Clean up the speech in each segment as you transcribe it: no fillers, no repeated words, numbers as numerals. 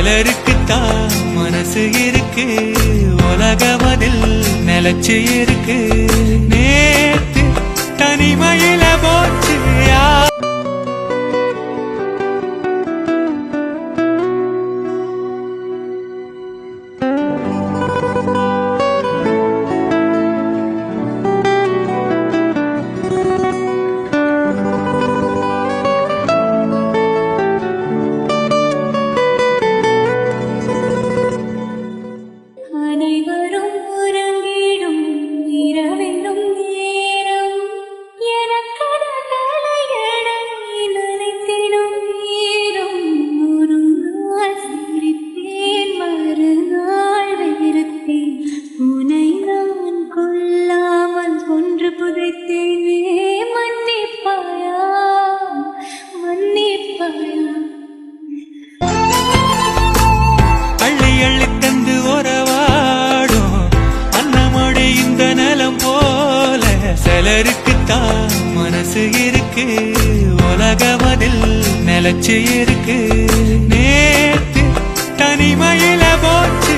சிலருக்குத்தான் மனசு இருக்கு, உலகம் அதில் நிலைச்சு இருக்கு. நேத்து தனிமையில போச்சு சிலருக்குத்தான் மனசு இருக்கு, உலகம் அதில் நிலைச்சு இருக்கு. நேத்து தனிமையில போச்சு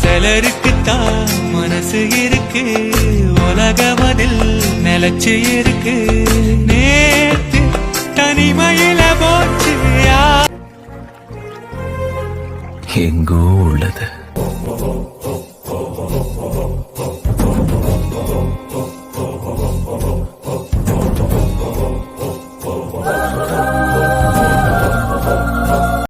சிலருக்குத்தான் மனசு இருக்கு, உலகம் அதில் நிலைச்சு இருக்கு. நேத்து தனிமையில போச்சு எங்கோ உள்ளது